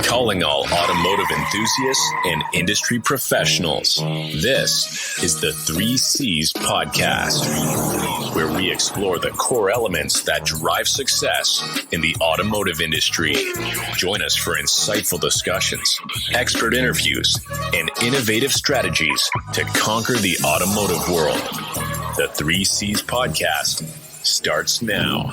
Calling all automotive enthusiasts and industry professionals. This is the 3Cs podcast, where we explore the core elements that drive success in the automotive industry. Join us for insightful discussions, expert interviews, and innovative strategies to conquer the automotive world. The 3Cs podcast starts now.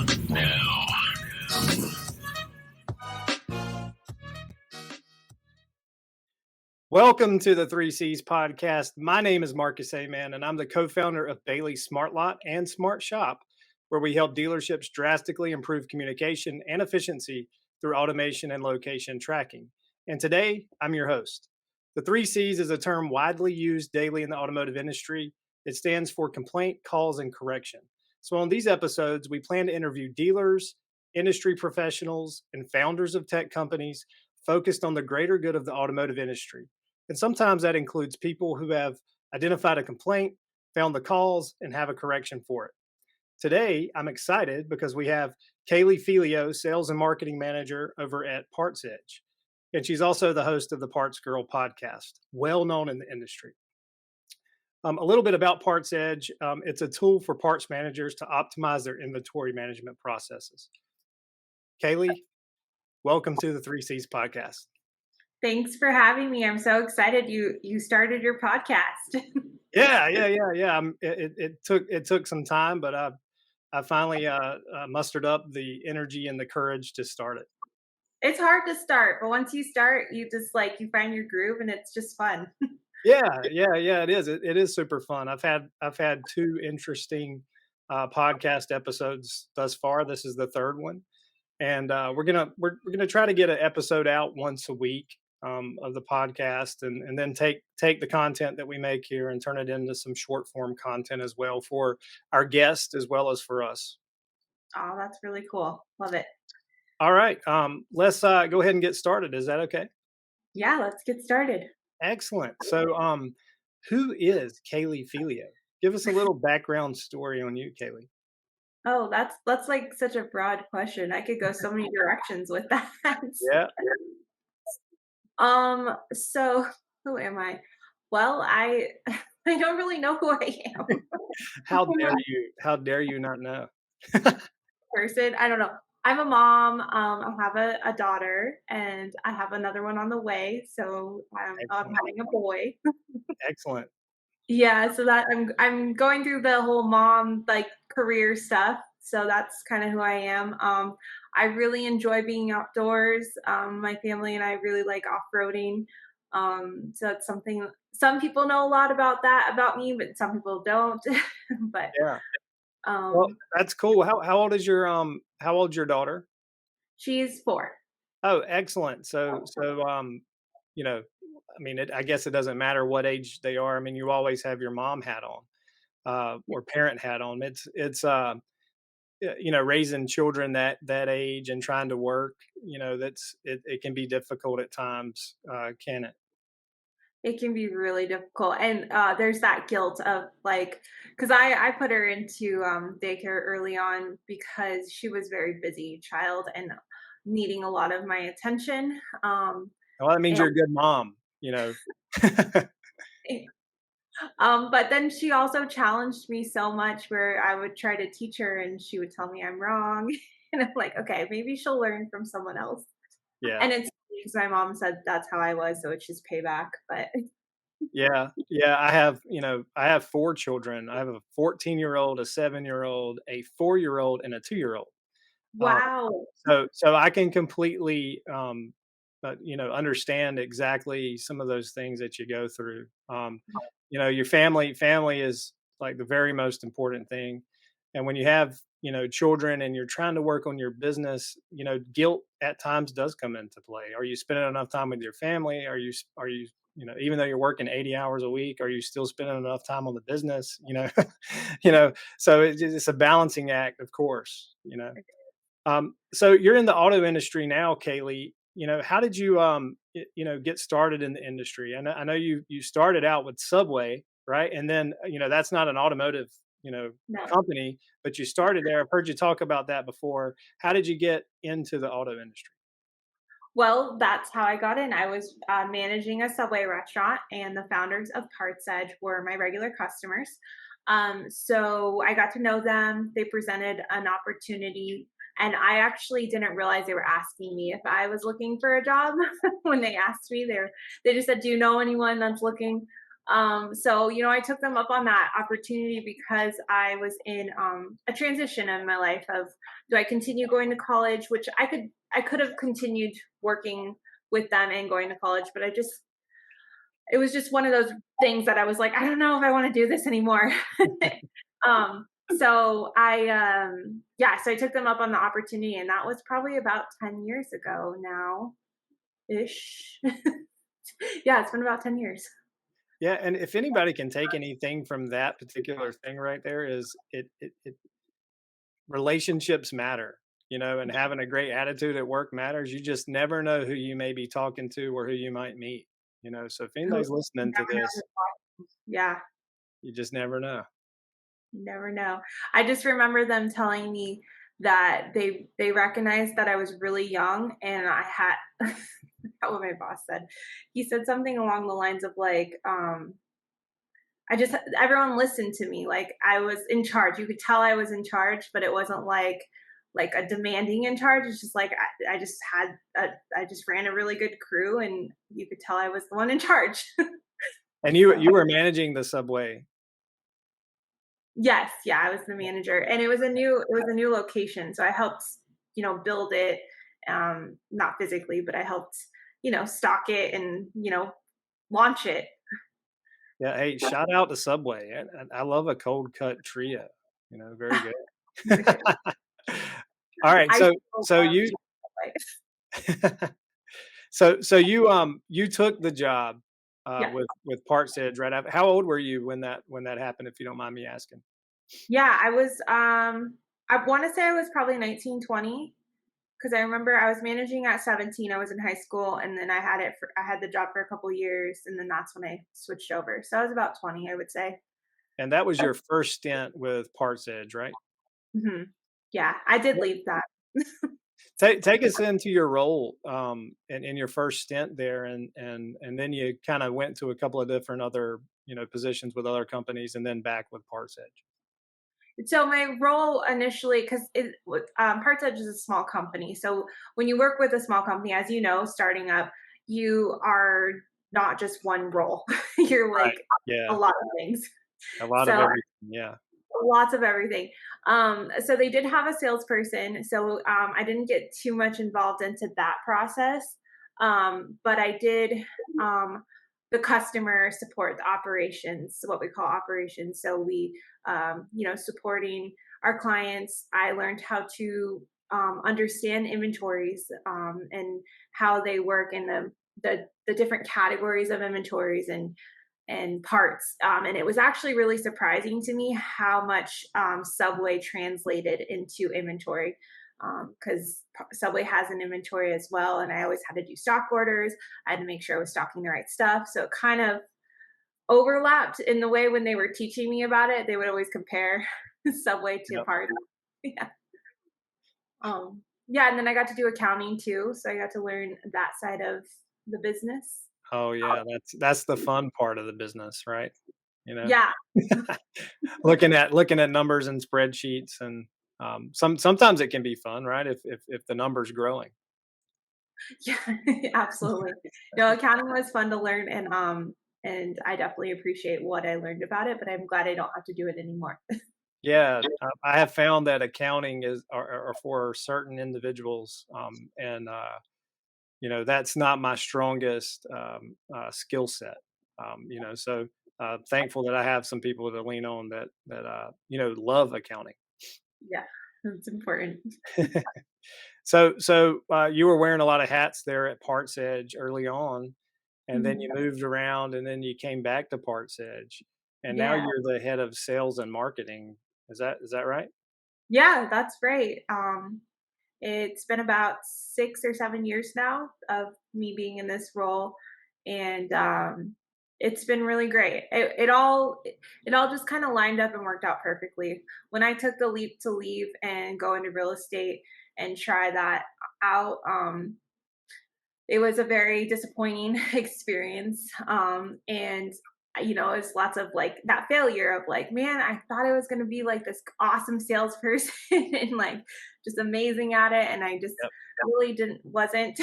Welcome to the 3Cs podcast. My name is Marcus Aman, and I'm the co-founder of Bailey Smart Lot and Smart Shop, where we help dealerships drastically improve communication and efficiency through automation and location tracking. And today, I'm your host. The 3Cs is a term widely used daily in the automotive industry. It stands for complaint, calls, and correction. So on these episodes, we plan to interview dealers, industry professionals, and founders of tech companies focused on the greater good of the automotive industry. And sometimes that includes people who have identified a complaint, found the cause, and have a correction for it. Today, I'm excited because we have Kaylee Felio, Sales and Marketing Manager over at PartsEdge. And she's also the host of the Parts Girl podcast, well known in the industry. A little bit about PartsEdge. It's a tool for parts managers to optimize their inventory management processes. Kaylee, welcome to the 3Cs podcast. Thanks for having me. I'm so excited you started your podcast. Yeah. It took some time, but I finally mustered up the energy and the courage to start it. It's hard to start, but once you start, you just you find your groove, and it's just fun. Yeah. It is. It is super fun. I've had two interesting podcast episodes thus far. This is the third one, and we're gonna try to get an episode out once a week of the podcast, and then take the content that we make here and turn it into some short form content as well for our guests as well as for us. Oh, that's really cool. Love it. All right. Let's go ahead and get started. Is that okay? Yeah, let's get started. Excellent. So who is Kaylee Felio? Give us a little background story on you, Kaylee. Oh, that's such a broad question. I could go so many directions with that. Yeah. So who am I? Well, I don't really know who I am. How dare you not know? Person. I don't know. I'm a mom. I have a daughter, and I have another one on the way. So I'm having a boy. Excellent. Yeah. So that I'm going through the whole mom career stuff. So that's kind of who I am. I really enjoy being outdoors. My family and I really like off-roading. So it's something some people know a lot about me, but some people don't. But yeah. Well, that's cool. How old is your daughter? She's 4. Oh, excellent. So I guess it doesn't matter what age they are. I mean, you always have your mom hat on, or parent hat on. It's raising children that age and trying to work, it can be difficult at times, can it? It can be really difficult. And there's that guilt of because I put her into daycare early on because she was a very busy child and needing a lot of my attention. Well, that means you're a good mom, But then she also challenged me so much where I would try to teach her and she would tell me I'm wrong. And I'm like, okay, maybe she'll learn from someone else. Yeah. And it's because my mom said that's how I was, so it's just payback. But yeah, I have 4 children. I have a 14-year-old, a 7-year-old, a 4-year-old, and a 2-year-old. Wow. So I can completely understand exactly some of those things that you go through. Your family is like the very most important thing. And when you have, children and you're trying to work on your business, guilt at times does come into play. Are you spending enough time with your family? Are you, even though you're working 80 hours a week, are you still spending enough time on the business? So it's a balancing act, of course, So you're in the auto industry now, Kaylee. How did you, get started in the industry? I know you started out with Subway, right? And then, that's not an automotive No. company, but you started there. I've heard you talk about that before. How did you get into the auto industry? Well, that's how I got in. I was managing a Subway restaurant, and the founders of PartsEdge were my regular customers. So I got to know them. They presented an opportunity, and I actually didn't realize they were asking me if I was looking for a job when they asked me. They just said, "Do you know anyone that's looking?" So I took them up on that opportunity because I was in a transition in my life of, do I continue going to college, which I could have continued working with them and going to college, but it was just one of those things that I was like, I don't know if I want to do this anymore. So I took them up on the opportunity, and that was probably about 10 years ago now ish. Yeah, it's been about 10 years. Yeah, and if anybody can take anything from that particular thing right there, is it relationships matter, and having a great attitude at work matters. You just never know who you may be talking to or who you might meet, So if Who- anybody's you listening to never know this, Yeah, you just never know. you never know. I just remember them telling me that they recognized that I was really young, and I had what my boss said. He said something along the lines of like, I just everyone listened to me, like I was in charge. You could tell I was in charge, but it wasn't like a demanding in charge. It's just like I just ran a really good crew, and you could tell I was the one in charge. And you were managing the Subway. Yes, yeah, I was the manager, and it was a new location, so I helped, build it, not physically, but I helped, stock it and, launch it. Yeah, hey, shout out to Subway. I love a cold cut trio. Very It's a good. good one. All right, I so still so love you chocolate. so you took the job Yeah. with PartsEdge right after. How old were you when that happened, if you don't mind me asking? Yeah, I wanna say I was probably 19, 20, because I remember I was managing at 17. I was in high school, and then I had the job for a couple years, and then that's when I switched over. So I was about 20, I would say. And that was your first stint with PartsEdge, right? Mhm. Yeah, I did What leave that. take us into your role, in your first stint there, and then you kinda went to a couple of different other, positions with other companies and then back with PartsEdge. So my role initially, because PartsEdge is a small company. So when you work with a small company, as you know, starting up, you are not just one role. You're Right. like a Yeah. lot of things. A lot of So everything, yeah. lots of everything. So they did have a salesperson. So I didn't get too much involved into that process. But I did the customer support, the operations, what we call operations. So we, supporting our clients. I learned how to understand inventories and how they work in the different categories of inventories and parts. And it was actually really surprising to me how much Subway translated into inventory, because Subway has an inventory as well. And I always had to do stock orders. I had to make sure I was stocking the right stuff. So it kind of overlapped in the way when they were teaching me about it. They would always compare Subway to Yep. parts. Yeah. Yeah. And then I got to do accounting too. So I got to learn that side of the business. Oh, yeah, that's the fun part of the business, right? You know? Yeah. Looking at numbers and spreadsheets, and, sometimes it can be fun, right? If the number's growing. Yeah, absolutely. No, accounting was fun to learn, and I definitely appreciate what I learned about it, but I'm glad I don't have to do it anymore. Yeah, I have found that accounting are for certain individuals, and, that's not my strongest, skill set, so, thankful that I have some people to lean on that love accounting. Yeah, it's important. So, you were wearing a lot of hats there at PartsEdge early on, and then Mhm. you moved around, and then you came back to PartsEdge, and now Yeah. you're the head of sales and marketing. Is that right? Yeah, that's great. It's been about 6 or 7 years now of me being in this role, and It's been really great. It all just kind of lined up and worked out perfectly. When I took the leap to leave and go into real estate and try that out, it was a very disappointing experience. And it's lots of like that failure of like, man, I thought I was going to be like this awesome salesperson and like just amazing at it, and I just Yep. really didn't wasn't.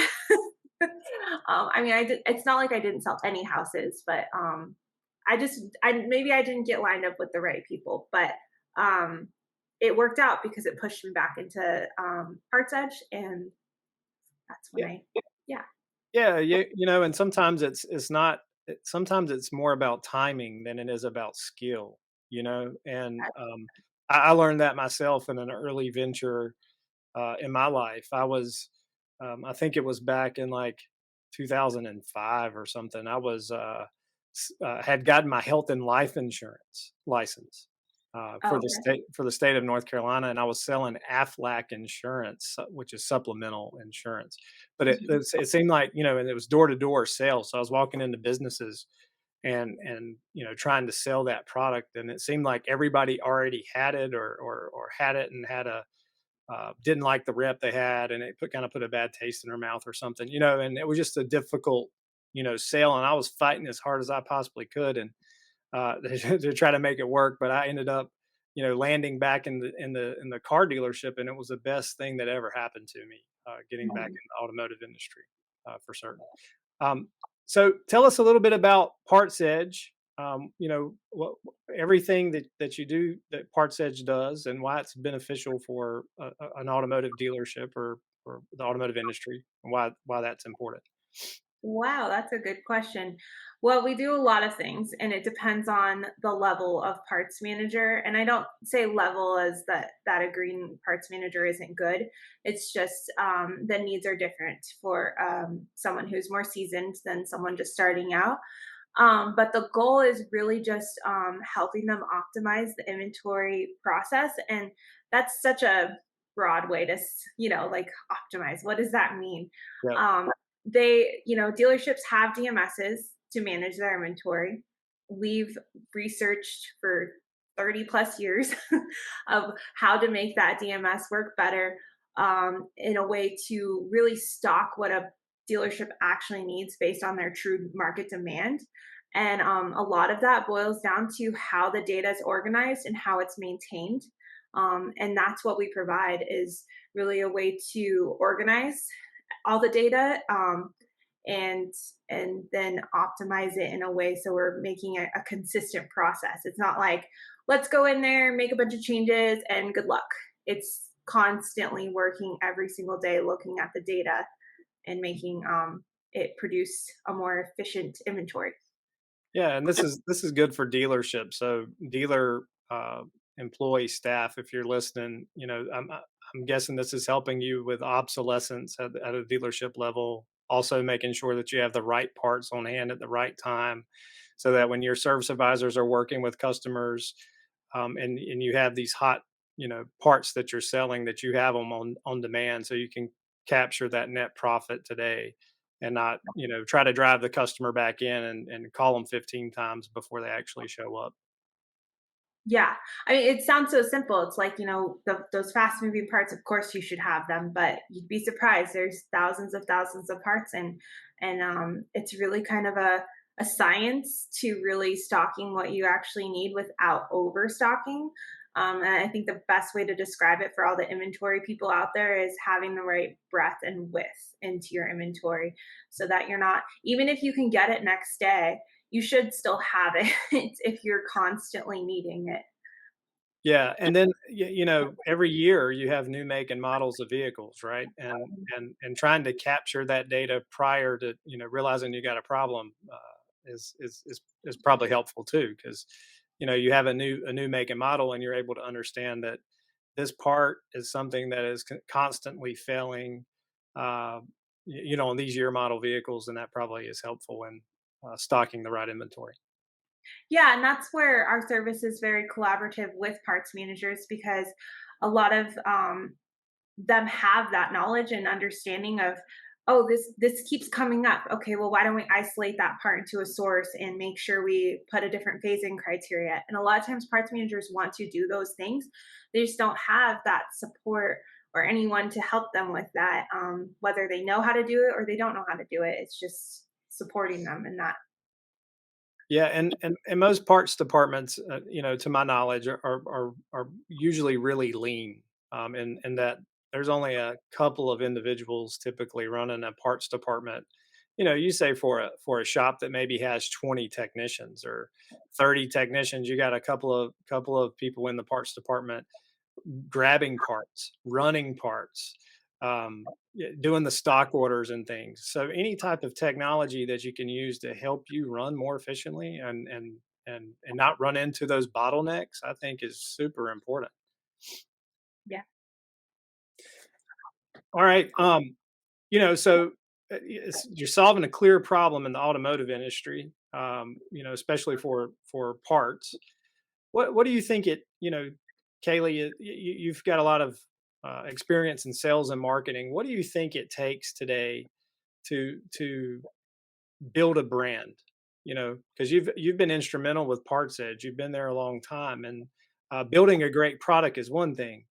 I mean, I did. It's not like I didn't sell any houses, but I maybe I didn't get lined up with the right people, but um, it worked out because it pushed me back into PartsEdge, and that's when Yeah. yeah. Yeah, and sometimes it's not. Sometimes it's more about timing than it is about skill. And I learned that myself in an early venture in my life. I think it was back in like 2005 or something. I was had gotten my health and life insurance license Oh, okay. for the state of North Carolina, and I was selling Aflac insurance, which is supplemental insurance. But Mhm. it seemed like and it was door to door sales. So I was walking into businesses and trying to sell that product, and it seemed like everybody already had it or had it and had a didn't like the rep they had, and it kind of put a bad taste in her mouth or something, and it was just a difficult, sale. And I was fighting as hard as I possibly could, and to try to make it work. But I ended up, landing back in the car dealership, and it was the best thing that ever happened to me, getting back in the automotive industry, for certain. Um, so tell us a little bit about PartsEdge. Everything that you do that PartsEdge does, and why it's beneficial for an automotive dealership or the automotive industry, and why that's important. Wow, that's a good question. Well, we do a lot of things, and it depends on the level of parts manager. And I don't say level as that a green parts manager isn't good. It's just the needs are different for someone who's more seasoned than someone just starting out. But the goal is really just helping them optimize the inventory process, and that's such a broad way to like optimize. What does that mean? Yeah. Dealerships have DMSs to manage their inventory. We've researched for 30 plus years of how to make that DMS work better, in a way to really stock what a dealership actually needs based on their true market demand. And a lot of that boils down to how the data is organized and how it's maintained. And that's what we provide, is really a way to organize all the data, and then optimize it in a way so we're making a consistent process. It's not like, let's go in there, make a bunch of changes, and good luck. It's constantly working every single day, looking at the data and making it produce a more efficient inventory. Yeah, and this is good for dealerships. So dealer employee staff, if you're listening, I'm guessing this is helping you with obsolescence at a dealership level. Also, making sure that you have the right parts on hand at the right time, so that when your service advisors are working with customers, and you have these hot, parts that you're selling, that you have them on demand, so you can capture that net profit today, and not, try to drive the customer back in and call them 15 times before they actually show up. Yeah. I mean, it sounds so simple. It's like, those fast moving parts, of course you should have them, but you'd be surprised. There's thousands of parts, and it's really kind of a science to really stocking what you actually need without overstocking. And I think the best way to describe it for all the inventory people out there is having the right breadth and width into your inventory, so that you're not, even if you can get it next day, you should still have it if you're constantly needing it. Yeah, and then every year you have new make and models of vehicles, right? And trying to capture that data prior to realizing you got a problem, is probably helpful too, because you have a new make and model, and you're able to understand that this part is something that is constantly failing, uh, on these year model vehicles, and that probably is helpful in stocking the right inventory. Yeah, and that's where our service is very collaborative with parts managers, because a lot of them have that knowledge and understanding of oh, this keeps coming up. Okay, well, why don't we isolate that part into a source and make sure we put a different phasing criteria? And a lot of times parts managers want to do those things. They just don't have that support or anyone to help them with that, whether they know how to do it or they don't know how to do it. It's just supporting them in that. Yeah, and most parts departments, to my knowledge, are usually really lean, in that there's only a couple of individuals typically running a parts department. You say for a shop that maybe has 20 technicians or 30 technicians, you got a couple of people in the parts department grabbing parts, running parts, doing the stock orders and things. So any type of technology that you can use to help you run more efficiently and not run into those bottlenecks, I think is super important. Yeah. All right. So you're solving a clear problem in the automotive industry, especially for parts. What do you think Kaylee, you've got a lot of experience in sales and marketing. What do you think it takes today to build a brand? Because you've been instrumental with PartsEdge. You've been there a long time, and building a great product is one thing,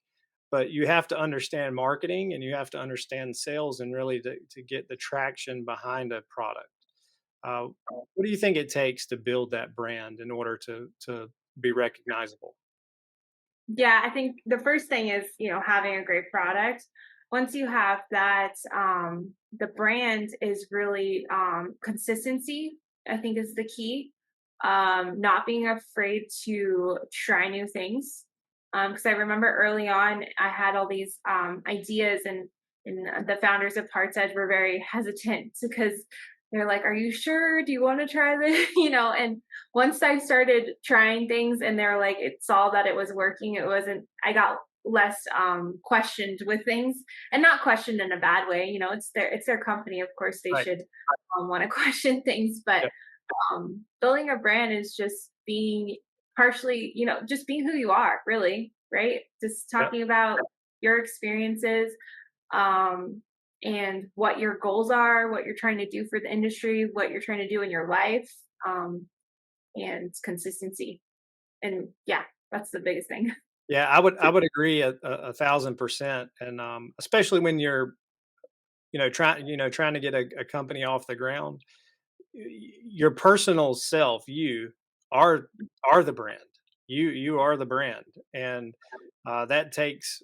but you have to understand marketing and you have to understand sales and really to get the traction behind a product. What do you think it takes to build that brand in order to be recognizable? Yeah, I think the first thing is, having a great product. Once you have that, the brand is really consistency, I think is the key. Not being afraid to try new things. Because I remember early on, I had all these ideas, and the founders of PartsEdge were very hesitant because they're like, "Are you sure? Do you want to try this?" And once I started trying things and they're like, it saw that it was working, it wasn't, I got less questioned with things, and not questioned in a bad way. It's their company. Of course they Right. should want to question things, but Yep. building a brand is just being partially, just being who you are, really, right? Just Yep. talking about your experiences, um, and what your goals are, what you're trying to do for the industry, what you're trying to do in your life, and consistency. And yeah, that's the biggest thing. Yeah, I would agree a 1,000%, and especially when you're trying to get a company off the ground. Your personal self, you are are the brand. You are the brand, and that takes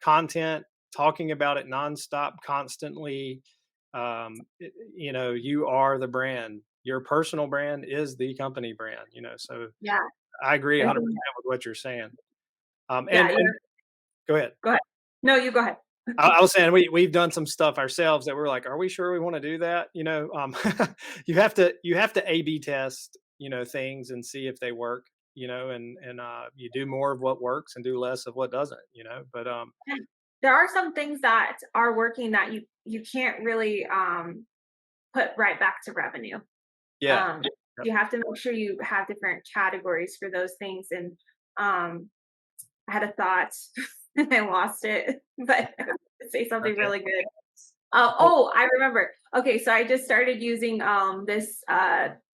content, talking about it nonstop, constantly. You are the brand. Your personal brand is the company brand. So Yeah, I agree I 100% think, with what you're saying. And yeah, and go ahead. go ahead. No, you go ahead. I was saying we've done some stuff ourselves that we're like, are we sure we want to do that? You have to A/B test things and see if they work. And you do more of what works and do less of what doesn't. But There are some things that are working that you can't really put right back to revenue. yeah, Um, yep, you have to make sure you have different categories for those things. And I had a thought and I lost it, but I was gonna say something okay. really good. Well, Oh, I remember. Okay, so I just started using this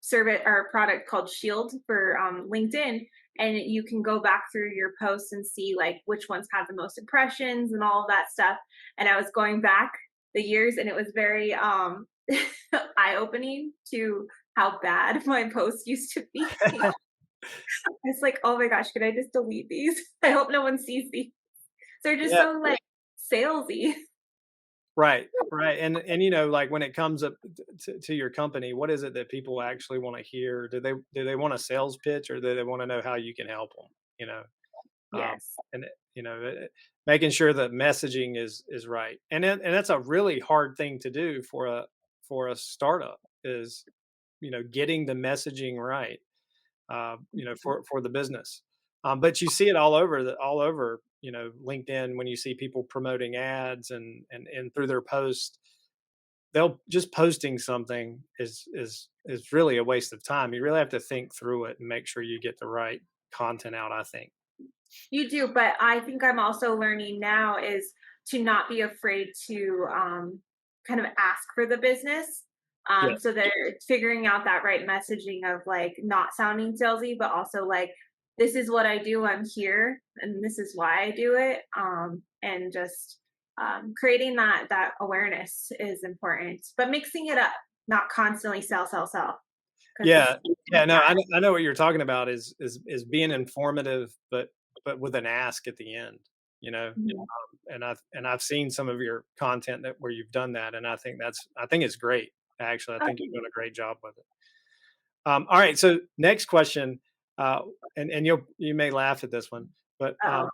service or product called Shield for LinkedIn, and you can go back through your posts and see like which ones had the most impressions and all of that stuff. And I was going back the years, and it was very eye opening to how bad my posts used to be. It's like, oh my gosh, could I just delete these? I hope no one sees these. They're just yeah, so like salesy. right, right, and like when it comes up to your company, what is it that people actually want to hear? Do they want a sales pitch, or do they want to know how you can help them? You know, Yes. and making sure that messaging is right, and that's a really hard thing to do for a startup is getting the messaging right, for the business. But you see it all over LinkedIn when you see people promoting ads and through their posts, they'll just posting something is really a waste of time. You really have to think through it and make sure you get the right content out, I think. You do, but I think I'm also learning now is to not be afraid to kind of ask for the business. Yeah. So they're figuring out that right messaging of like not sounding salesy, but also like, this is what I do. I'm here, and this is why I do it. And just creating that awareness is important, but mixing it up, not constantly sell, Yeah. because Yeah. No, yeah, I know what you're talking about is being informative, but with an ask at the end, you know. mhm. And I've seen some of your content that where you've done that, and I think it's great. Actually, I think you're Okay. doing a great job with it. All right, so next question, uh, and you may laugh at this one, but Oh,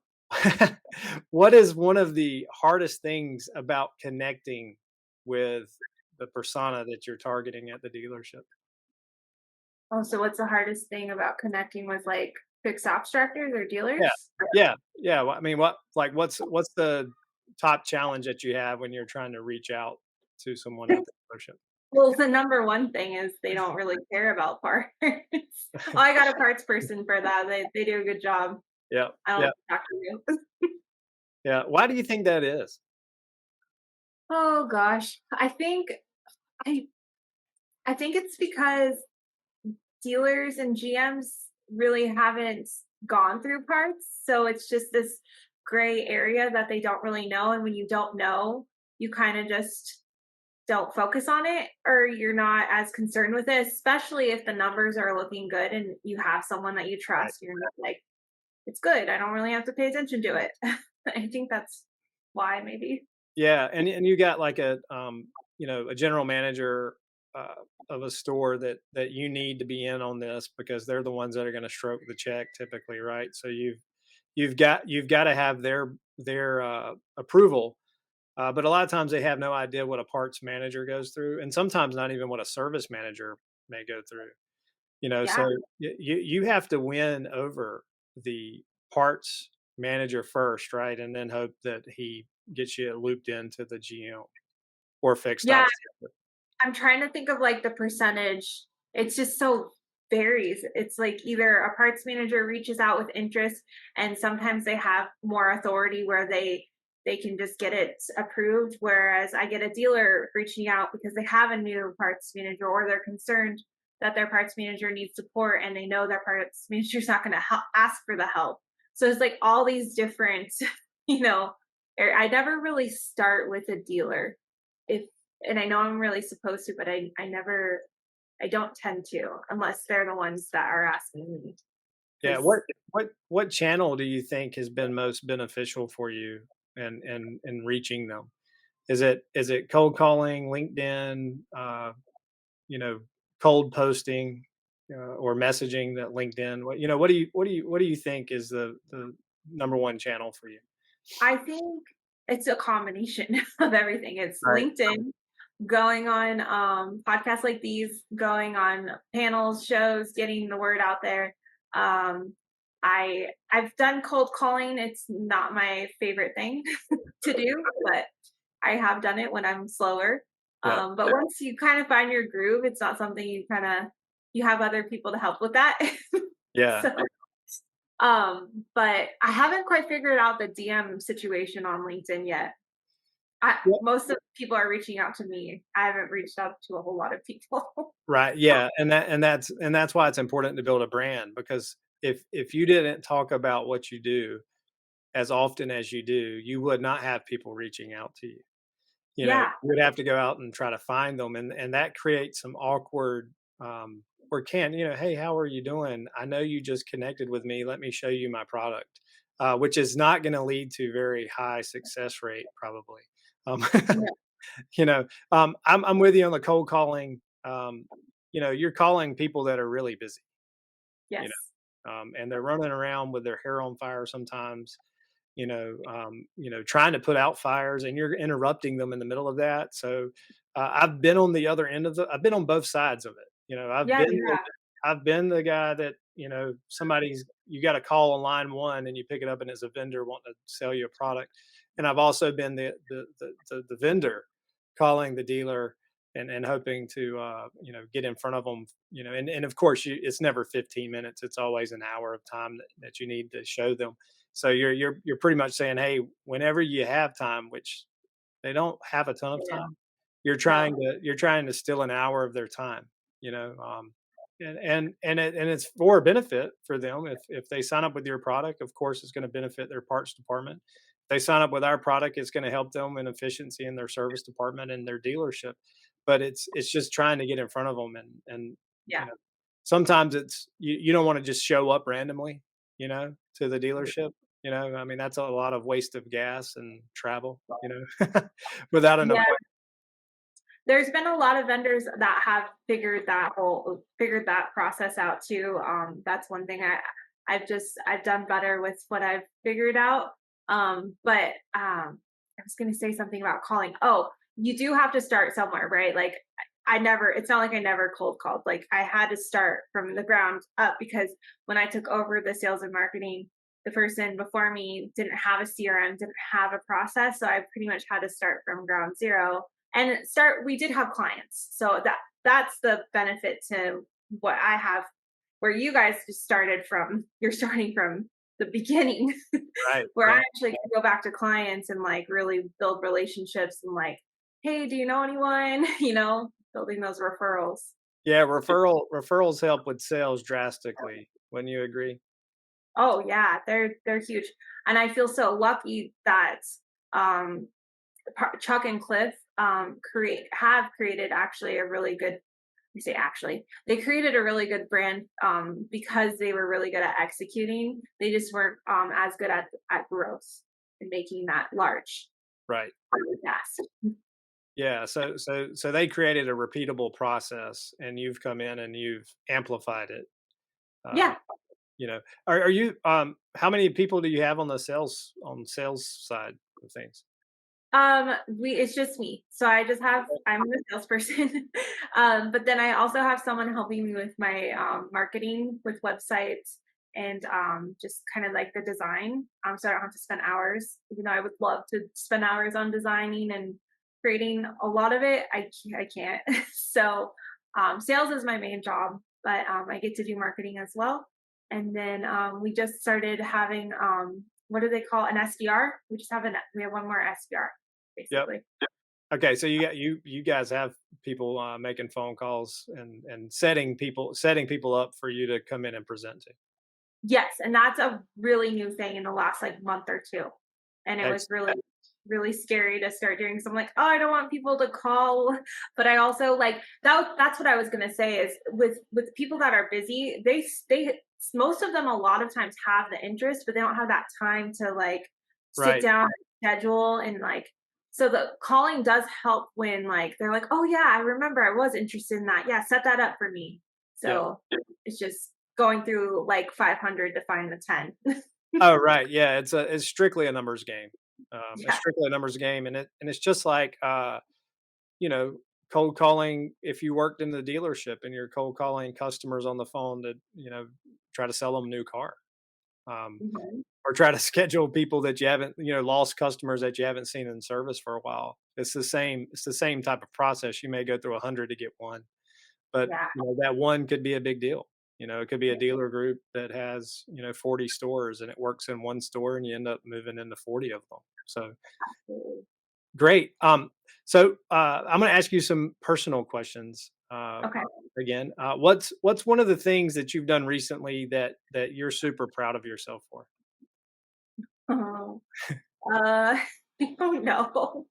what is one of the hardest things about connecting with the persona that you're targeting at the dealership? oh, so what's the hardest thing about connecting with like fixed abstractors or Yeah, dealers? yeah, yeah. Well, I mean, what's the top challenge that you have when you're trying to reach out to someone at the dealership? Well, the number one thing is they don't really care about parts. Oh, I got a parts person for that. They do a good job. Yeah, I don't yeah, talk to you. yeah. Why do you think that is? Oh gosh. I I think it's because dealers and GMs really haven't gone through parts. So it's just this gray area that they don't really know. And when you don't know, you kind of just don't focus on it, or you're not as concerned with it, especially if the numbers are looking good and you have someone that you Right. trust. You're not like, it's good. I don't really have to pay attention to it. I think that's why maybe. Yeah, and you got like a general manager uh, of a store that you need to be in on this because they're the ones that are going to stroke the check typically, right? So you've got to have their approval, but a lot of times they have no idea what a parts manager goes through, and sometimes not even what a service manager may go through. So Yeah. you have to win over the parts manager first, right? And then hope that he gets you looped into the GM or fixed Yeah. ops. I'm trying to think of like the percentage. It's just so varies. It's like either a parts manager reaches out with interest, and sometimes they have more authority where they can just get it approved, whereas I get a dealer reaching out because they have a new parts manager, or they're concerned that their parts manager needs support and they know their parts manager's not going to ask for the help. So it's like all these different, you know, I never really start with a dealer if, and I know I'm really supposed to, but I don't tend to unless they're the ones that are asking me. Yeah, Because what channel do you think has been most beneficial for you and reaching them? Is it cold calling, LinkedIn, you know, cold posting, or messaging that LinkedIn? What do you think is the number one channel for you? I think it's a combination of everything. It's Right. LinkedIn, going on podcasts like these, going on panels, shows, getting the word out there. Um, I've done cold calling. It's not my favorite thing to do, but I have done it when I'm slower. Yeah. But once you kind of find your groove, it's not something you have other people to help with that. Yeah. So, but I haven't quite figured out the DM situation on LinkedIn yet. Yeah. Most of the people are reaching out to me. I haven't reached out to a whole lot of people. Right. Yeah. And that's why it's important to build a brand because if you didn't talk about what you do as often as you do, you would not have people reaching out to you. Yeah, You would have to go out and try to find them, and that creates some awkward, or hey, how are you doing? I know you just connected with me. Let me show you my product, which is not going to lead to very high success rate, probably. Um, yeah, I'm with you on the cold calling. You're calling people that are really busy, you yes, and they're running around with their hair on fire sometimes, trying to put out fires, and you're interrupting them in the middle of that. So I've been on the other end of I've been on both sides of it. yeah, yeah, I've been the guy that you got a call on line one and you pick it up and it's a vendor wanting to sell you a product, and I've also been the vendor calling the dealer and hoping to get in front of them, and of course it's never 15 minutes, it's always an hour of time that you need to show them. So you're pretty much saying, hey, whenever you have time, which they don't have a ton of yeah. time, No. you're trying to steal an hour of their time, you know, and it's for a benefit for them. If they sign up with your product, of course, it's going to benefit their parts department. If they sign up with our product, it's going to help them in efficiency in their service department and their dealership. But it's just trying to get in front of them, and Yeah. you know, sometimes it's you don't want to just show up randomly, you know, to the dealership. You know, I mean, that's a lot of waste of gas and travel, you know, without an Yeah. appointment. There's been a lot of vendors that have figured that process out too. That's one thing I've done better with what I've figured out. But I was going to say something about calling. Oh, you do have to start somewhere, right? Like I never. It's not like I never cold called. Like I had to start from the ground up because when I took over the sales and marketing, the person before me didn't have a CRM, didn't have a process, so I pretty much had to start from ground zero and start. We did have clients, so that's the benefit to what I have, where you guys just started from. You're starting from the beginning, Right, where I right. actually can go back to clients and like really build relationships and like, hey, do you know anyone? Building those referrals. Yeah, referrals help with sales drastically. Wouldn't you agree? Oh yeah, they're huge, and I feel so lucky that um Chuck and Cliff created actually a really good. You say actually, they created a really good brand because they were really good at executing. They just weren't as good at growth and making that large Right. really fast. Yeah, so they created a repeatable process, and you've come in and you've amplified it. Yeah. Um, you know, are you how many people do you have on the sales side of things? We it's just me. So I'm the salesperson. But then I also have someone helping me with my marketing with websites and just kind of like the design. So I don't have to spend hours, even though I would love to spend hours on designing and creating a lot of it. I can't. So sales is my main job, but I get to do marketing as well. And then we just started having what do they call an SDR? We have one more SDR Yep. basically. Okay, so you guys have people making phone calls and setting people up for you to come in and present to. Yes, and that's a really new thing in the last like month or two. And it was Excellent. really scary to start doing. So I'm like, oh, I don't want people to call. But I also like that's what I was gonna say is with people that are busy, they most of them a lot of times have the interest, but they don't have that time to like sit Right. down and schedule and like so the calling does help when like they're like, oh yeah, I remember I was interested in that. Yeah, set that up for me. Yep. So it's just going through like 500 to find the 10. Oh, right. Yeah, it's strictly a numbers game. It's Yeah. strictly a numbers game, and it's just like you know, cold calling. If you worked in the dealership and you're cold calling customers on the phone to try to sell them a new car, um, Mhm. or try to schedule people that you haven't lost customers that you haven't seen in service for a while. It's the same type of process. You may go through 100 to get one, but Yeah. that one could be a big deal. It could be a Yeah. dealer group that has 40 stores, and it works in one store, and you end up moving into 40 of them. So Absolutely. great. So I'm going to ask you some personal questions. Okay. Again, what's one of the things that you've done recently that you're super proud of yourself for? Oh, I don't know.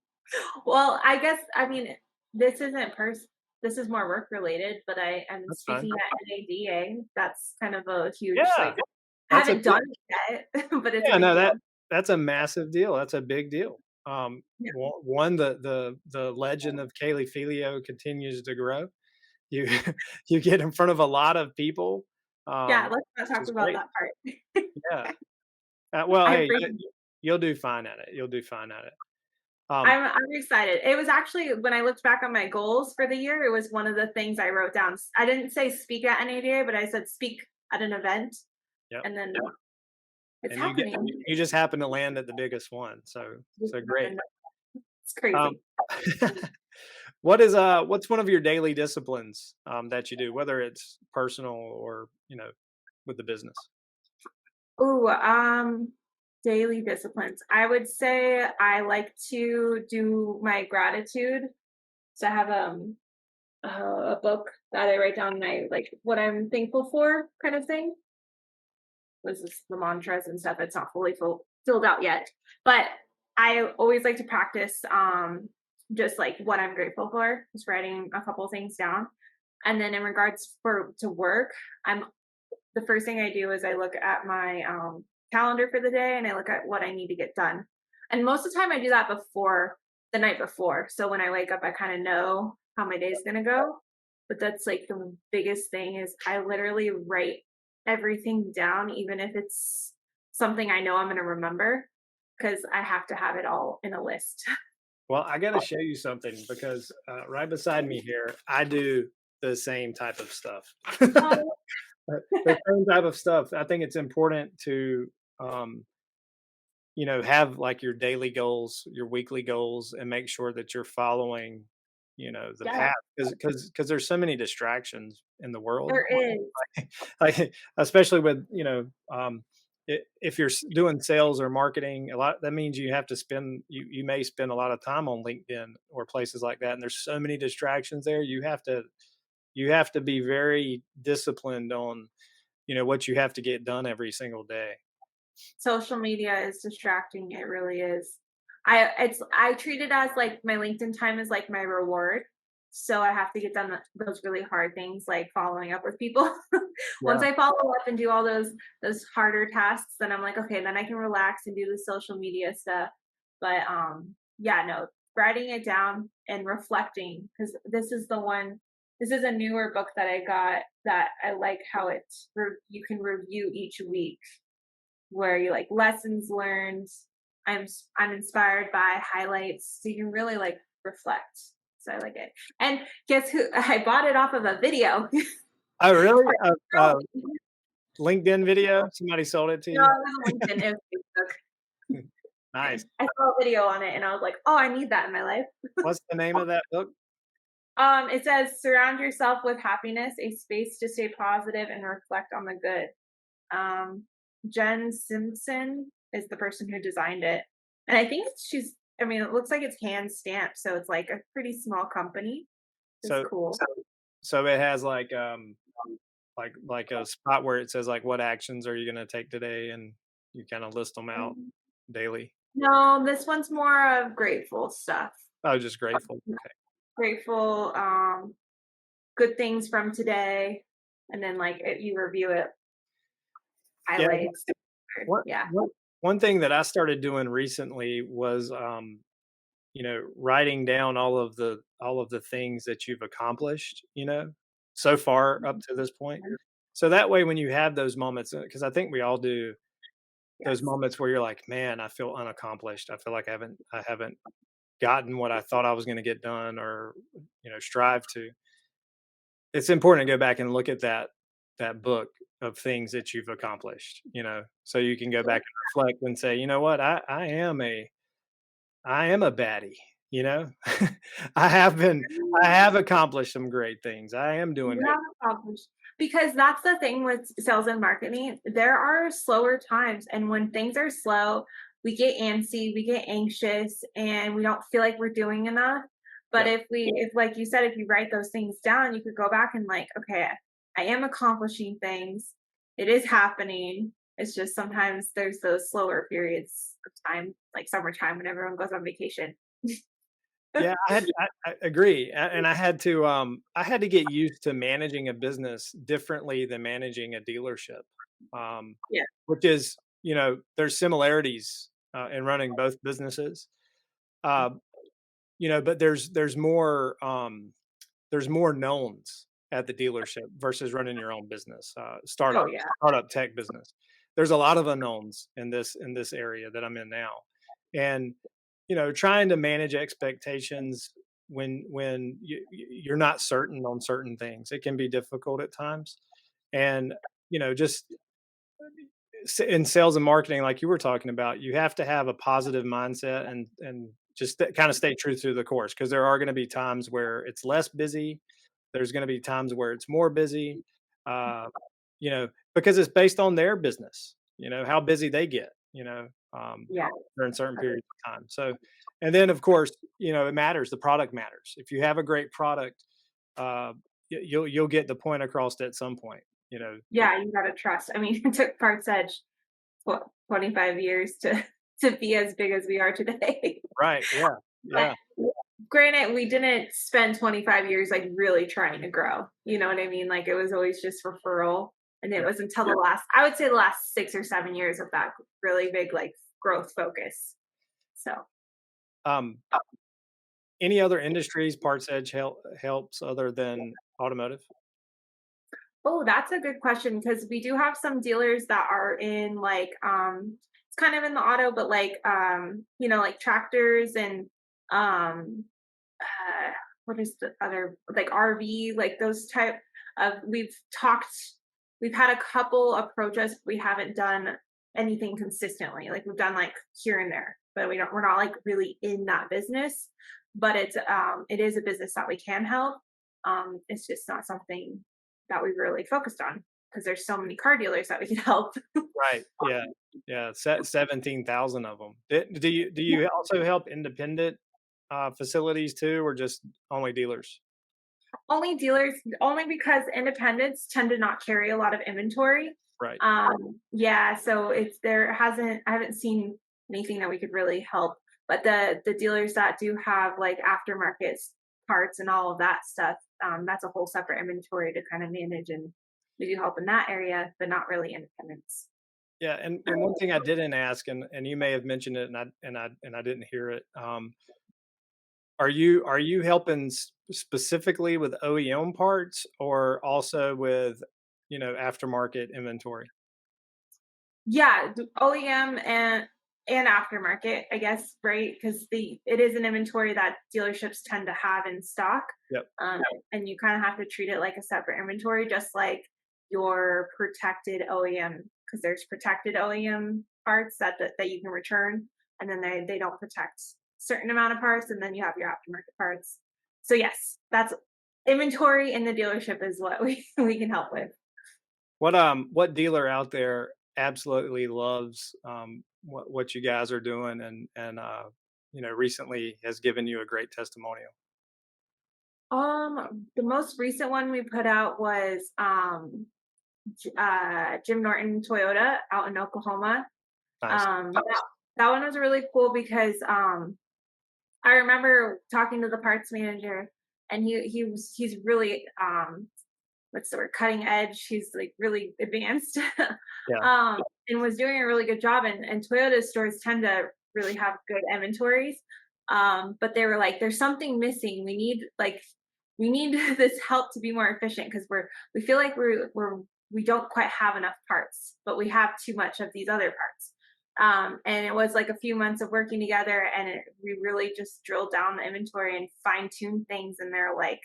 Well, I mean, this isn't this is more work related, but I am That's fine. speaking at NADA. That's kind of a huge, Yeah, like, I that's a haven't done big. it yet, but it's a Yeah, big no, deal. that's a massive deal. That's a big deal. Yeah. One, the legend of Kaylee Felio continues to grow. You you get in front of a lot of people, Yeah, um, let's not which talk is about great. that part. Yeah. Well, I'm hey, freaking you'll do fine at it. You'll do fine at it. Um, I'm excited. It was actually when I looked back on my goals for the year, it was one of the things I wrote down. I didn't say speak at NADA, but I said speak at an event, yep. and then it's And you get happening. you just happen to land at the biggest one. So great. It's Um, crazy. what's one of your daily disciplines that you do, whether it's personal or with the business? Ooh, daily disciplines. I would say I like to do my gratitude. So I have a book that I write down my like what I'm thankful for kind of thing. This is the mantras and stuff. It's not fully filled out yet, but I always like to practice just like what I'm grateful for, just writing a couple things down. And then in regards for to work, I'm the first thing I do is I look at my calendar for the day and I look at what I need to get done. And most of the time I do that before the night before. So when I wake up, I kind of know how my day is going to go. But that's like the biggest thing is I literally write everything down, even if it's something I know I'm going to remember, because I have to have it all in a list. Well, I got to show you something because right beside me here, I do the same type of stuff. Oh, The same type of stuff. I think it's important to, um, have like your daily goals, your weekly goals, and make sure that you're following, the yeah, path because there's so many distractions in the world. there is. Like, especially with, if you're doing sales or marketing, a lot that means you have to you may spend a lot of time on LinkedIn or places like that, and there's so many distractions there. You have to be very disciplined on what you have to get done every single day. Social media is distracting, it really is. I treat it as like my LinkedIn time is like my reward. So I have to get done those really hard things like following up with people. Once Yeah. I follow up and do all those harder tasks, then I'm like, okay, then I can relax and do the social media stuff. But yeah, no, writing it down and reflecting because this is a newer book that I got that I like how you can review each week where you like lessons learned. I'm inspired by highlights, so you can really like reflect. So I like it. And guess who? I bought it off of a video. Oh, really? No, LinkedIn video? Somebody sold it to it you? wasn't LinkedIn. It was Nice. Facebook. I saw a video on it, and I was like, "Oh, I need that in my life." What's the name of that book? It says, "Surround yourself with happiness, a space to stay positive and reflect on the good." Um, Jen Simpson is the person who designed it. And I think I mean, it looks like it's hand stamped, so it's like a pretty small company. It's So cool. so it has like a spot where it says like what actions are you gonna take today, and you kinda list them out daily. No, this one's more of grateful stuff. Oh, just grateful. Okay. Grateful, good things from today. And then like you review it, Yeah, highlights. one Yeah. one one thing that I started doing recently was, writing down all of the things that you've accomplished, so far up to this point. So that way when you have those moments, because I think we all do those Yes. moments where you're like, "Man, I feel unaccomplished. I feel like I haven't gotten what I thought I was gonna get done or, strive to." It's important to go back and look at that book of things that you've accomplished, so you can go back and reflect and say, "You know what? I am a baddie, you know? I have been I have accomplished some great things. I am doing You good." have accomplished because that's the thing with sales and marketing. There are slower times, and when things are slow, we get antsy, we get anxious, and we don't feel like we're doing enough. But Yep. if like you said, if you write those things down, you could go back and like, okay, I am accomplishing things. It is happening. It's just sometimes there's those slower periods of time, like summertime when everyone goes on vacation. Yeah, I agree, and I had to get used to managing a business differently than managing a dealership, Yeah. which is, there's similarities, in running both businesses, uh, but there's more knowns at the dealership versus running your own business, Oh startup yeah. startup tech business. There's a lot of unknowns in this area that I'm in now, and trying to manage expectations when you're not certain on certain things, it can be difficult at times, and just in sales and marketing, like you were talking about, you have to have a positive mindset and just kind of stay true to the course because there are going to be times where it's less busy. There's going to be times where it's more busy, uh, because it's based on their business, how busy they get. Yeah. during certain periods of time. So, and then of course, it matters. The product matters. If you have a great product, uh, you'll get the point across at some point. Yeah, you gotta trust. I mean, it took PartsEdge 25 years to be as big as we are today. Right? Yeah, But yeah, granted, we didn't spend 25 years like really trying to grow. You know what I mean? Like it was always just referral. And it yeah. was until I would say the last 6 or 7 years of that really big like growth focus. So, Um, any other industries PartsEdge helps other than automotive? oh, that's a good question because we do have some dealers that are in like it's kind of in the auto, but like like tractors and um what is the other like RV, like those type of we've had a couple approach us, we haven't done anything consistently. Like we've done like here and there, but we're not like really in that business. But it is a business that we can help. It's just not something that we really focused on because there's so many car dealers that we can help. Right. Yeah. Yeah. 17,000 of them. Do you also help independent facilities too, or just only dealers? Only dealers, only because independents tend to not carry a lot of inventory. Right. Yeah, so I haven't seen anything that we could really help. But the dealers that do have like aftermarket parts and all of that stuff, that's a whole separate inventory to kind of manage, and we do help in that area, but not really independents. Yeah. And one thing I didn't ask, and you may have mentioned it, and I didn't hear it. Are you helping specifically with OEM parts, or also with aftermarket inventory? Yeah, the OEM and aftermarket, I guess, right? Because the it is an inventory that dealerships tend to have in stock, Yep. and you kind of have to treat it like a separate inventory, just like your protected OEM, because there's protected OEM parts that you can return, and then they don't protect certain amount of parts, and then you have your aftermarket parts. So yes, that's inventory in the dealership is what we can help with. What dealer out there absolutely loves what you guys are doing, and recently has given you a great testimonial? The most recent one we put out was Jim Norton Toyota out in Oklahoma. Nice. That one was really cool because I remember talking to the parts manager, and he's really what's the word, cutting edge. He's like really advanced, Yeah. and was doing a really good job. And Toyota stores tend to really have good inventories. But they were like, there's something missing. We need this help to be more efficient because we feel like we don't quite have enough parts, but we have too much of these other parts. And it was like a few months of working together, and we really just drilled down the inventory and fine tuned things. And they're like,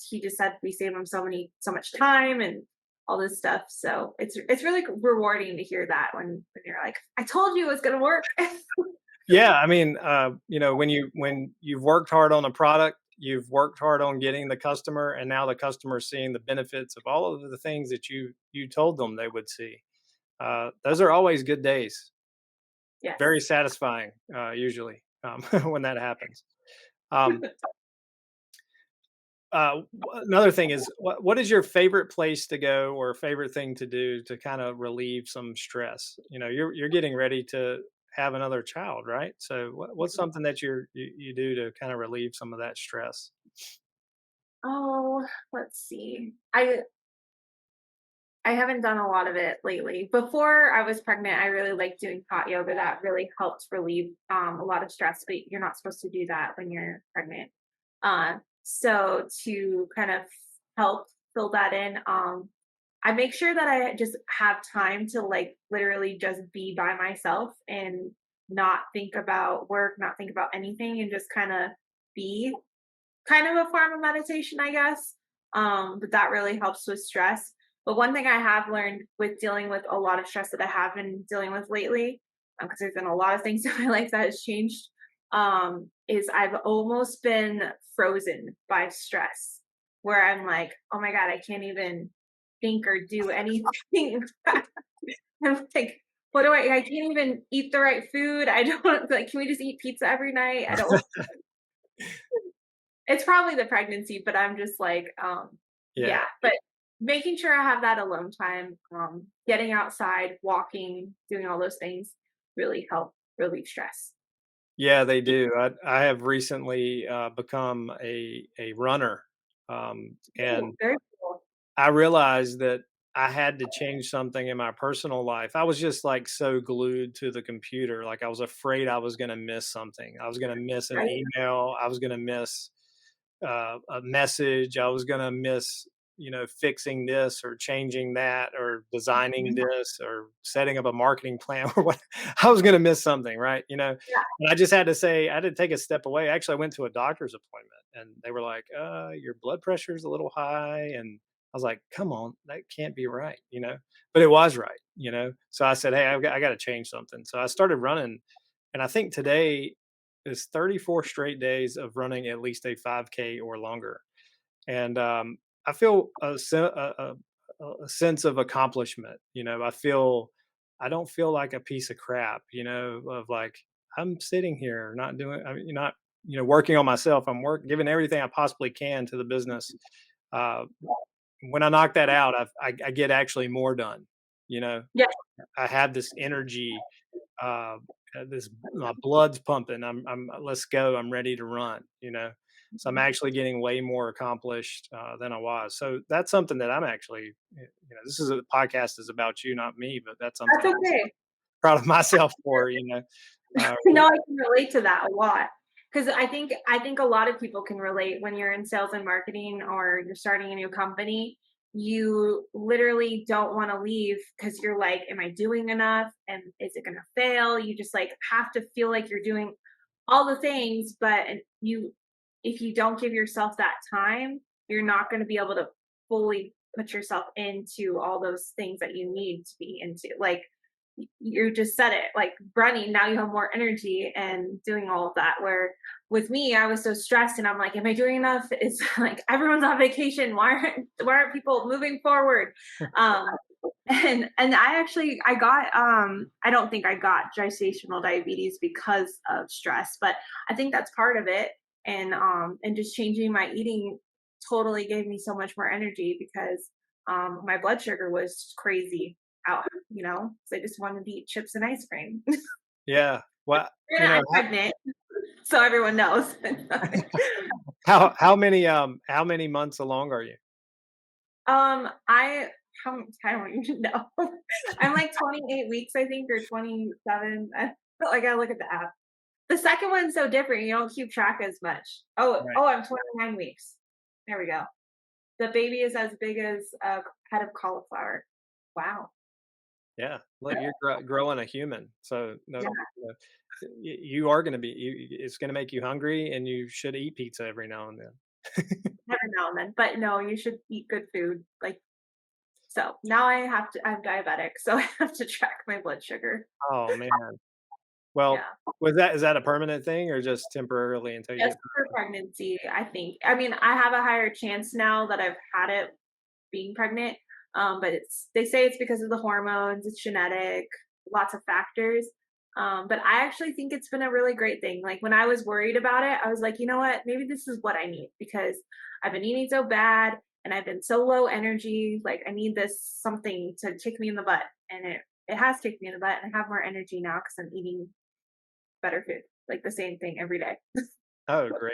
he just said we save them so much time and all this stuff. So it's really rewarding to hear that when you're like, I told you it was gonna work. Yeah, I mean, when you've worked hard on a product, you've worked hard on getting the customer, and now the customer's seeing the benefits of all of the things that you told them they would see. Those are always good days. Yes. Very satisfying, usually, when that happens. Um, Another thing is, what is your favorite place to go or favorite thing to do to kind of relieve some stress? You're getting ready to have another child, right? So what's something that you do to kind of relieve some of that stress? Oh, let's see. I haven't done a lot of it lately. Before I was pregnant, I really liked doing hot yoga. That really helped relieve a lot of stress, but you're not supposed to do that when you're pregnant. So to kind of help fill that in, I make sure that I just have time to like literally just be by myself and not think about work, not think about anything, and just kind of be kind of a form of meditation, I guess. But that really helps with stress. But one thing I have learned with dealing with a lot of stress that I have been dealing with lately, because there's been a lot of things in my life that has changed, is I've almost been frozen by stress, where I'm like, oh my God, I can't even think or do anything. I'm like, what do I can't even eat the right food. I don't like, can we just eat pizza every night? I don't It's probably the pregnancy, but I'm just like, Yeah. yeah, but making sure I have that alone time, getting outside, walking, doing all those things really help relieve stress. Yeah, they do. I have recently become a runner, Ooh, and very cool. I realized that I had to change something in my personal life. I was just like so glued to the computer, like I was afraid I was going to miss something. I was going to miss an Right? email. I was going to miss a message. I was going to miss, fixing this or changing that or designing Mhm. this or setting up a marketing plan or what. I was going to miss something, right? Yeah. And I just had to say, I had to take a step away. Actually, I went to a doctor's appointment and they were like, your blood pressure is a little high. And I was like, come on, that can't be right. But it was right. So I said, hey, I got to change something. So I started running. And I think today is 34 straight days of running at least a 5K or longer. And I feel a sense of accomplishment. I don't feel like a piece of crap, of like, I'm sitting here not doing, I mean, not, working on myself. Giving everything I possibly can to the business. Uh, when I knock that out, I get actually more done. You know, Yeah. I have this energy, uh, this my blood's pumping. Let's go. I'm ready to run. So I'm Mhm. actually getting way more accomplished than I was. So that's something that I'm actually, this is a podcast is about you, not me, but that's something That's I'm okay. proud of myself for. Uh, No, I can relate to that a lot because I think a lot of people can relate when you're in sales and marketing or you're starting a new company. You literally don't want to leave because you're like, am I doing enough? And is it going to fail? You just like have to feel like you're doing all the things, but if you don't give yourself that time, you're not going to be able to fully put yourself into all those things that you need to be into. Like you just said it, like running, now you have more energy and doing all of that. Where with me, I was so stressed and I'm like, am I doing enough? It's like everyone's on vacation. Why aren't people moving forward? Um, and I don't think I got gestational diabetes because of stress, but I think that's part of it. And just changing my eating totally gave me so much more energy because my blood sugar was crazy out, so I just wanted to eat chips and ice cream. yeah. Well, And I'm pregnant, so everyone knows. how many months along are you? I I don't even know. I'm like 28 weeks, I think, or 27. I gotta look at the app. The second one's so different. You don't keep track as much. Right. Oh, I'm 29 weeks. There we go. The baby is as big as a head of cauliflower. Wow. Yeah, look, you're growing a human, so no, Yeah, you are going to be. It's going to make you hungry, and you should eat pizza every now and then. every now and then. But no, you should eat good food. Like so. Now I'm diabetic, so I have to track my blood sugar. Oh man. Well, Yeah. is that a permanent thing or just temporarily until you Just get? for pregnancy, I think. I mean, I have a higher chance now that I've had it being pregnant. But they say it's because of the hormones, it's genetic, lots of factors. But I actually think it's been a really great thing. Like when I was worried about it, I was like, you know what? Maybe this is what I need because I've been eating so bad and I've been so low energy. Like I need this something to kick me in the butt. And it has kicked me in the butt and I have more energy now because I'm eating better food, like the same thing every day. Oh, great.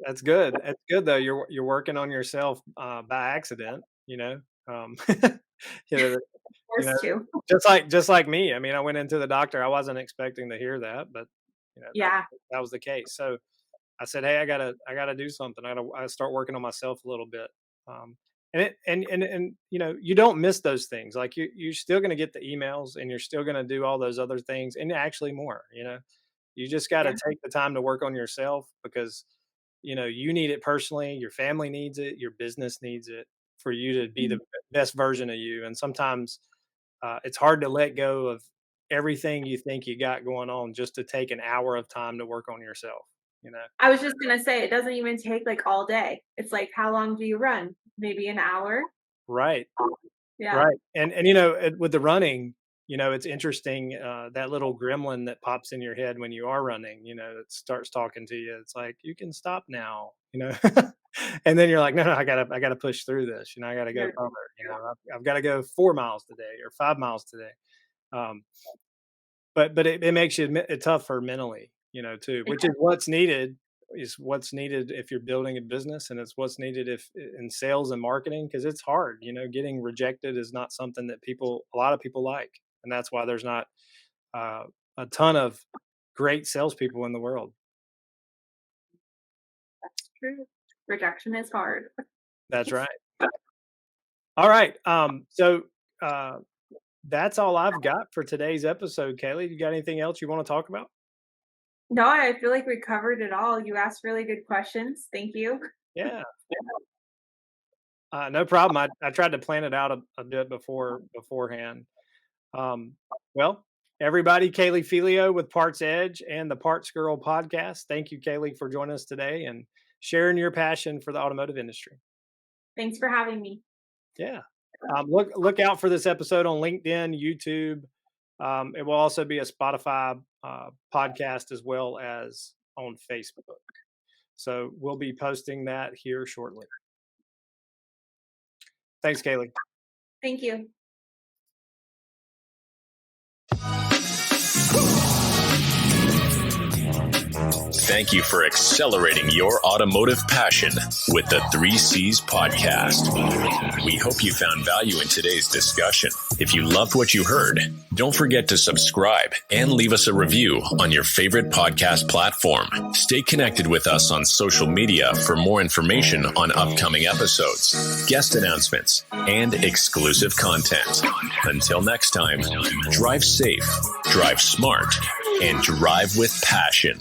That's good. That's good though. You're working on yourself by accident. You know, you know, Forced to. just like me. I mean, I went into the doctor. I wasn't expecting to hear that, but that Yeah. that was the case. So I said, "Hey, I gotta do something. I start working on myself a little bit." Um, and you don't miss those things. Like you're still gonna get the emails, and you're still gonna do all those other things, and actually more. You just got to Yeah. take the time to work on yourself because you need it personally. Your family needs it. Your business needs it for you to be the Mhm. best version of you. And sometimes it's hard to let go of everything you think you got going on just to take an hour of time to work on yourself. You know. I was just gonna say it doesn't even take like all day. It's like how long do you run? Maybe an hour? Right. Yeah. Right. And with the running, it's interesting, that little gremlin that pops in your head when you are running, it starts talking to you. It's like, you can stop now, and then you're like, no, I gotta push through this. I gotta go You're- further. I've got to go 4 miles today or 5 miles today. Um, but it makes you tougher mentally, too, which is what's needed. Is what's needed if you're building a business, and it's what's needed if in sales and marketing, because it's hard. Getting rejected is not something that a lot of people like, and that's why there's not a ton of great salespeople in the world. That's true. Rejection is hard. That's right. All right. So that's all I've got for today's episode. Kaylee, you got anything else you want to talk about? No, I feel like we covered it all. You asked really good questions. Thank you. Yeah. No problem. I tried to plan it out a bit beforehand. Well, everybody, Kaylee Felio with PartsEdge and the Parts Girl podcast. Thank you, Kaylee, for joining us today and sharing your passion for the automotive industry. Thanks for having me. Yeah. Look out for this episode on LinkedIn, YouTube. It will also be a Spotify podcast as well as on Facebook. So we'll be posting that here shortly. Thanks, Kaylee. Thank you. Thank you for accelerating your automotive passion with the 3Cs podcast. We hope you found value in today's discussion. If you loved what you heard, don't forget to subscribe and leave us a review on your favorite podcast platform. Stay connected with us on social media for more information on upcoming episodes, guest announcements, and exclusive content. Until next time, drive safe, drive smart, and drive with passion.